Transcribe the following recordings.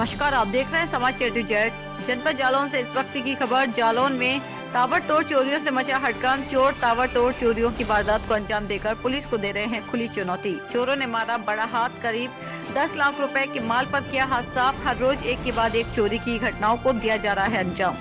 नमस्कार, आप देख रहे हैं समाचार टू जेड। जनपद जालौन से इस वक्त की खबर। जालौन में ताबड़तोड़ चोरियों से मचा हड़कंप। चोर ताबड़तोड़ चोरियों की वारदात को अंजाम देकर पुलिस को दे रहे हैं खुली चुनौती। चोरों ने मारा बड़ा हाथ। करीब 10 लाख रुपए के माल पर किया हाथ साफ। हर रोज एक के बाद एक चोरी की घटनाओं को दिया जा रहा है अंजाम।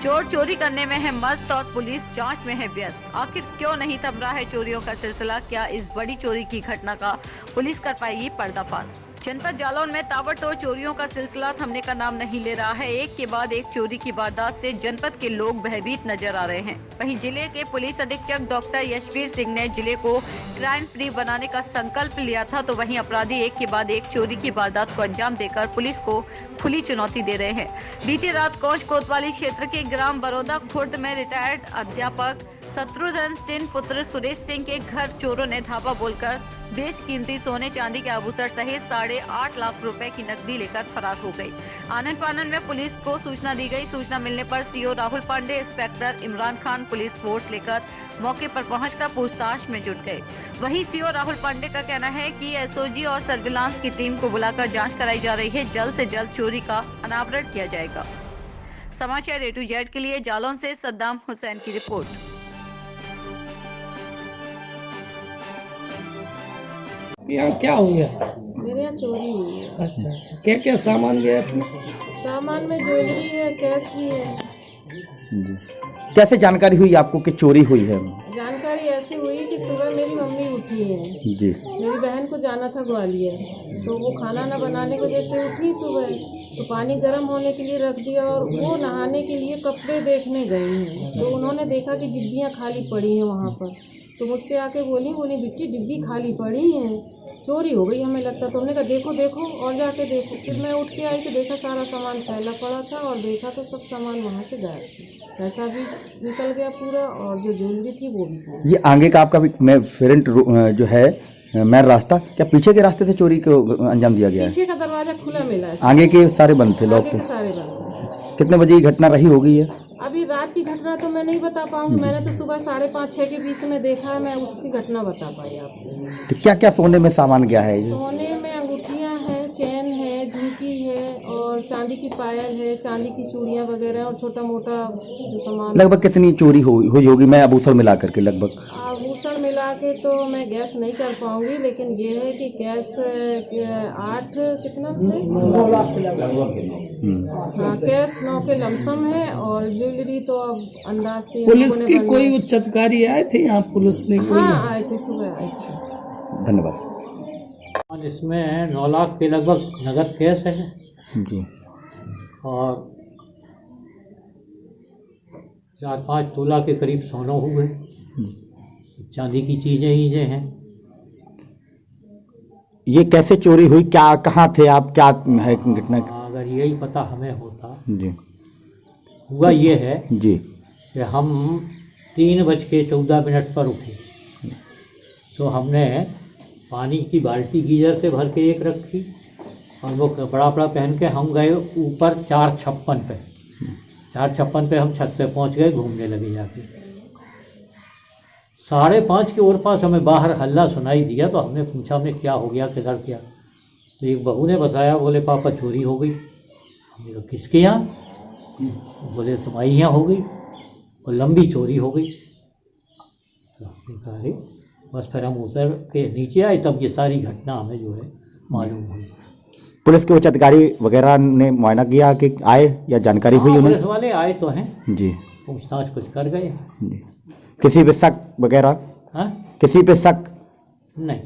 चोर चोरी करने में है मस्त और पुलिस जांच में है व्यस्त। आखिर क्यों नहीं थम रहा है चोरियों का सिलसिला? क्या इस बड़ी चोरी की घटना का पुलिस कर पाएगी पर्दाफाश? जनपद जालौन में ताबड़तोड़ चोरियों का सिलसिला थमने का नाम नहीं ले रहा है। एक के बाद एक चोरी की वारदात से जनपद के लोग भयभीत नजर आ रहे हैं। वहीं जिले के पुलिस अधीक्षक डॉक्टर यशवीर सिंह ने जिले को क्राइम फ्री बनाने का संकल्प लिया था, तो वहीं अपराधी एक के बाद एक चोरी की वारदात को अंजाम देकर पुलिस को खुली चुनौती दे रहे हैं। बीती रात कोंच कोतवाली क्षेत्र के ग्राम बरोदा खुर्द में रिटायर्ड अध्यापक शत्रुघ्न सिंह पुत्र सुरेश सिंह के घर चोरों ने धावा बोलकर बेशकीमती सोने चांदी के आभूषण सहित 8.5 लाख रुपए की नकदी लेकर फरार हो गई। आनन फानन में पुलिस को सूचना दी गई। सूचना मिलने पर CO Rahul Pandey, inspector Imran Khan police force लेकर मौके पर पहुंचकर पूछताछ में जुट गए। वहीं सीओ राहुल पांडे का कहना है कि एसओजी और सर्विलांस की टीम को बुलाकर जाँच कराई जा रही है। जल्द से जल्द चोरी का अनावरण किया जाएगा। समाचार ए टू जेड के लिए जालौन से सद्दाम हुसैन की रिपोर्ट। यहाँ क्या हो गया? मेरे यहाँ चोरी हुई है। अच्छा अच्छा, क्या क्या सामान गया इसमें? सामान में ज्वेलरी है, कैश भी है। कैसे जानकारी हुई आपको कि चोरी हुई है? जानकारी ऐसी हुई कि सुबह मेरी मम्मी उठी है जी। मेरी बहन को जाना था ग्वालियर, तो वो खाना न बनाने को जैसे उठी सुबह तो पानी गर्म होने के लिए रख दिया और वो नहाने के लिए कपड़े देखने गई हैं। तो उन्होंने देखा कि डिब्बियाँ खाली पड़ी हैं वहाँ पर, तो मुझसे आके बोली बिट्टी डिब्बी खाली पड़ी हैं, चोरी हो गई हमें लगता। तो हमने कहा देखो देखो और जाके देखो। फिर मैं उठ के आई तो देखा सारा सामान फैला पड़ा था और देखा तो सब सामान वहाँ से गायब था। पैसा भी निकल गया पूरा और जो ज्वेलरी थी वो भी पूरी। ये आगे का आपका मैं फ्रंट जो है मेन रास्ता, क्या पीछे के रास्ते से चोरी को अंजाम दिया गया है? पीछे का दरवाजा खुला मिला है, आगे के सारे बंद थे, लॉक थे। सारे बंद। कितने बजे ये घटना रही होगी? है अभी रात की घटना तो मैं नहीं बता पाऊंगी। मैंने तो सुबह 5:30-6 के बीच में देखा है, मैं उसकी घटना बता पाई आपको। तो क्या क्या सोने में सामान गया है? सोने में अंगूठियां हैं, चेन है, झुमकी है और चांदी की पायल है, चांदी की चूड़ियां वगैरह और छोटा मोटा जो सामान। लगभग कितनी चोरी हुई होगी मैं आभूषण मिला करके? लगभग आभूषण मिला के तो मैं गैस नहीं कर पाऊंगी, लेकिन ये है कि कैश 8 कितना है? 9 लाख। हाँ, कैश 9 के लमसम है और ज्वेलरी तो अब अंदाज से। पुलिस की कोई उच्च अधिकारी आए थे यहाँ? पुलिस ने कोई? हाँ आए थे सुबह। अच्छा, धन्यवाद। इसमें 9 लाख के लगभग नगद कैश है जी और 4-5 तोला के करीब सोना हुए, चांदी की चीजें हैं। ये कैसे चोरी हुई? क्या कहाँ थे आप? क्या है घटना? अगर यही पता हमें होता। जी हुआ ये है जी कि हम 3:14 पर उठे, तो हमने पानी की बाल्टी गीजर से भर के एक रखी और वो कपड़ा पहन के हम गए ऊपर 456 पे। 456 पे हम छत पे पहुंच गए, घूमने लगे जाके। 5:30 के ओर पास हमें बाहर हल्ला सुनाई दिया, तो हमने पूछा हमें क्या हो गया, किधर क्या? तो एक बहू ने बताया, बोले पापा चोरी हो गई। हमने कहा किसके यहाँ? बोले तुम्हारी यहाँ हो गई और लंबी चोरी हो गई। तो हमने कहा अरे बस। फिर हम उतर के नीचे आए, तब ये सारी घटना हमें जो है मालूम हुई। पुलिस के उच्च अधिकारी वगैरह ने मुआयना किया कि आए या जानकारी हुई उन्हें? पुलिस वाले आए तो हैं जी, पूछताछ कुछ कर गए जी। किसी पे शक वगैरह? हाँ किसी पे शक नहीं,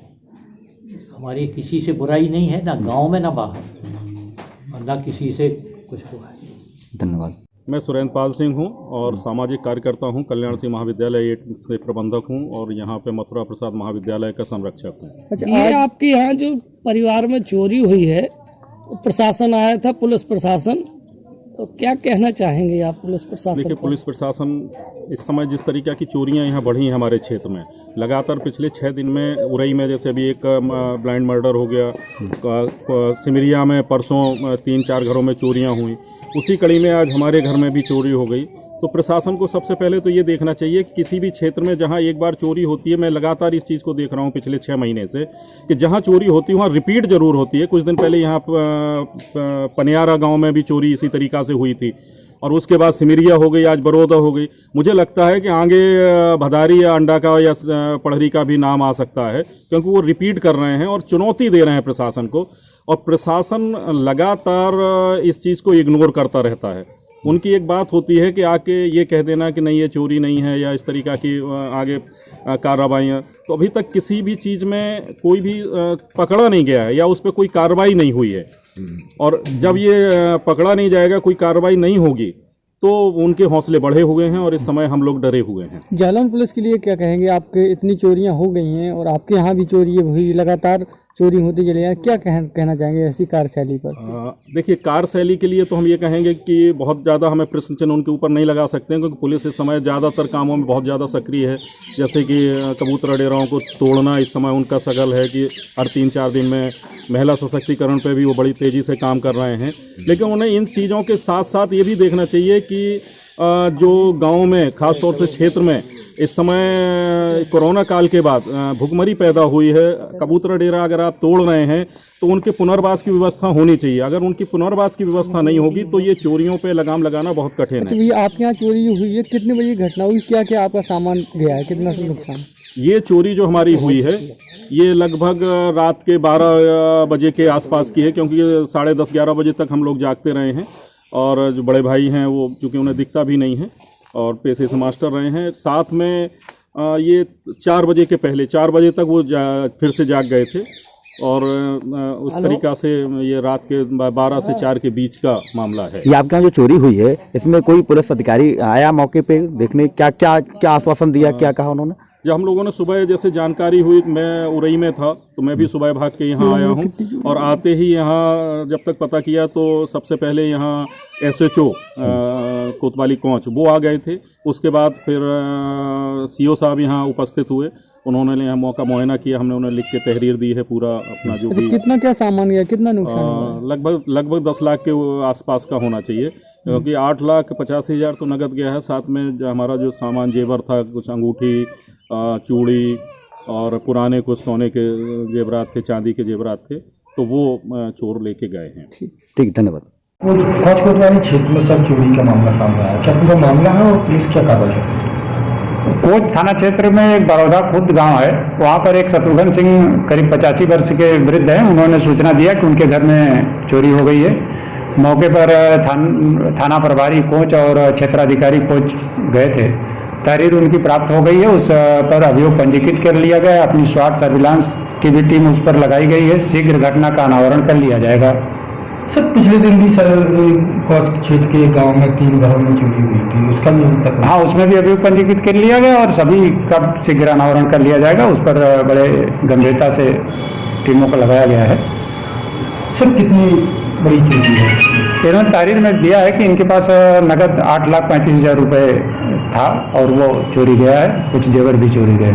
हमारी किसी से बुराई नहीं है, ना गांव में ना बाहर, और ना किसी से कुछ हुआ है। धन्यवाद। मैं सुरेंद्र पाल सिंह हूं और सामाजिक कार्यकर्ता हूं। कल्याण सिंह महाविद्यालय 8 से प्रबंधक हूं और यहां पे मथुरा प्रसाद महाविद्यालय का संरक्षक हूं। अच्छा, ये आपके यहाँ जो परिवार में चोरी हुई है, तो प्रशासन आया था, पुलिस प्रशासन, तो क्या कहना चाहेंगे आप पुलिस प्रशासन? देखिए, पुलिस प्रशासन इस समय जिस तरीके की चोरियां यहाँ बढ़ी हैं हमारे क्षेत्र में, लगातार पिछले 6 दिन में उरई में जैसे अभी एक ब्लाइंड मर्डर हो गया, सिमरिया में परसों 3-4 घरों में चोरियां हुई, उसी कड़ी में आज हमारे घर में भी चोरी हो गई। तो प्रशासन को सबसे पहले तो ये देखना चाहिए कि किसी भी क्षेत्र में जहाँ एक बार चोरी होती है, मैं लगातार इस चीज़ को देख रहा हूँ पिछले 6 महीने से, कि जहाँ चोरी होती है वहाँ रिपीट जरूर होती है। कुछ दिन पहले यहाँ पनियारा गांव में भी चोरी इसी तरीक़ा से हुई थी, और उसके बाद सिमरिया हो गई, आज बड़ौदा हो गई। मुझे लगता है कि आगे भदारी या अंडा का या पढ़री का भी नाम आ सकता है, क्योंकि वो रिपीट कर रहे हैं और चुनौती दे रहे हैं प्रशासन को, और प्रशासन लगातार इस चीज़ को इग्नोर करता रहता है। उनकी एक बात होती है कि आके ये कह देना कि नहीं ये चोरी नहीं है या इस तरीक़ा की आगे कार्रवाइयाँ, तो अभी तक किसी भी चीज़ में कोई भी पकड़ा नहीं गया है या उस पर कोई कार्रवाई नहीं हुई है। और जब ये पकड़ा नहीं जाएगा, कोई कार्रवाई नहीं होगी, तो उनके हौसले बढ़े हुए हैं और इस समय हम लोग डरे हुए हैं। जालौन पुलिस के लिए क्या कहेंगे? आपके इतनी चोरियां हो गई हैं और आपके यहाँ भी चोरी हुई, लगातार चोरी होती चली है, क्या कहना चाहेंगे ऐसी कार्यशैली पर? देखिए, कार्यशैली के लिए तो हम ये कहेंगे कि बहुत ज़्यादा हमें प्रश्न चिन्ह उनके ऊपर नहीं लगा सकते हैं, क्योंकि पुलिस इस समय ज़्यादातर कामों में बहुत ज़्यादा सक्रिय है। जैसे कि कबूतर डेराओं को तोड़ना इस समय उनका सगल है कि हर 3-4 दिन में महिला सशक्तिकरण पर भी वो बड़ी तेज़ी से काम कर रहे हैं। लेकिन उन्हें इन चीज़ों के साथ साथ ये भी देखना चाहिए कि जो गाँव में, ख़ासतौर से क्षेत्र में इस समय कोरोना काल के बाद भुखमरी पैदा हुई है। कबूतर डेरा अगर आप तोड़ रहे हैं तो उनके पुनर्वास की व्यवस्था होनी चाहिए। अगर उनकी पुनर्वास की व्यवस्था नहीं होगी तो ये चोरियों पे लगाम लगाना बहुत कठिन है। ये आपके यहाँ चोरी हुई है, कितने बजे घटना हुई, क्या क्या आपका सामान गया है, कितना नुकसान? ये चोरी जो हमारी हुई है ये लगभग रात के 12 बजे के आसपास की है, क्योंकि 10:30-11 बजे तक हम लोग जागते रहे हैं, और जो बड़े भाई हैं वो चूँकि उन्हें दिखता भी नहीं है और पेशे से मास्टर रहे हैं, साथ में ये 4 बजे के पहले 4 बजे तक वो फिर से जाग गए थे, और उस तरीक़ा से ये रात के 12 से 4 के बीच का मामला है। ये आपके यहाँ जो चोरी हुई है इसमें कोई पुलिस अधिकारी आया मौके पे देखने? क्या क्या क्या आश्वासन दिया, क्या कहा उन्होंने? जब हम लोगों ने सुबह जैसे जानकारी हुई, मैं उरई में था तो मैं भी सुबह भाग के यहाँ आया हूँ, और आते ही यहाँ जब तक पता किया तो सबसे पहले यहाँ SHO कोतवाली कोच वो आ गए थे। उसके बाद फिर CO साहब यहाँ उपस्थित हुए, उन्होंने यहाँ मौका मुआयना किया, हमने उन्हें लिख के तहरीर दी है पूरा अपना जो भी। कितना क्या सामान गया, कितना नुकसान? लगभग 10 लाख के आसपास का होना चाहिए, क्योंकि 8,85,000 तो नकद गया है, साथ में जो हमारा जो सामान जेवर था, कुछ अंगूठी, चूड़ी और पुराने कुछ सोने के जेवरात थे, चांदी के जेवरात थे, तो वो चोर लेके गए हैं। ठीक, धन्यवाद। कोच कोतवाली क्षेत्र में सर चोरी का मामला सामने आया, क्या पूरा मामला है और पुलिस क्या कार्रवाई है? कोच थाना क्षेत्र में एक बड़ौदा खुर्द गांव है, वहाँ पर एक शत्रुघ्न सिंह करीब 85 वर्ष के वृद्ध हैं। उन्होंने सूचना दिया कि उनके घर में चोरी हो गई है। मौके पर थाना प्रभारी कोच और क्षेत्राधिकारी कोच गए थे। तहरीर उनकी प्राप्त हो गई है, उस पर अभियोग पंजीकृत कर लिया गया है। अपनी स्वाट सर्विलांस की भी टीम उस पर लगाई गई है। शीघ्र घटना का अनावरण कर लिया जाएगा। सर पिछले दिन भी सर कोच क्षेत्र के गांव में 3 घरों में चोरी हुई थी, उसका भी अभी तक? हाँ, उसमें भी अभियोग पंजीकृत कर लिया गया और सभी का शीघ्र अनावरण कर लिया जाएगा। उस पर बड़े गंभीरता से टीमों को लगाया गया है। सर कितनी बड़ी चोरी है? इन्होंने तहरीर में दिया है कि इनके पास नकद 8,35,000 रुपये था और वो चोरी गया है, कुछ जेवर भी चोरी गए।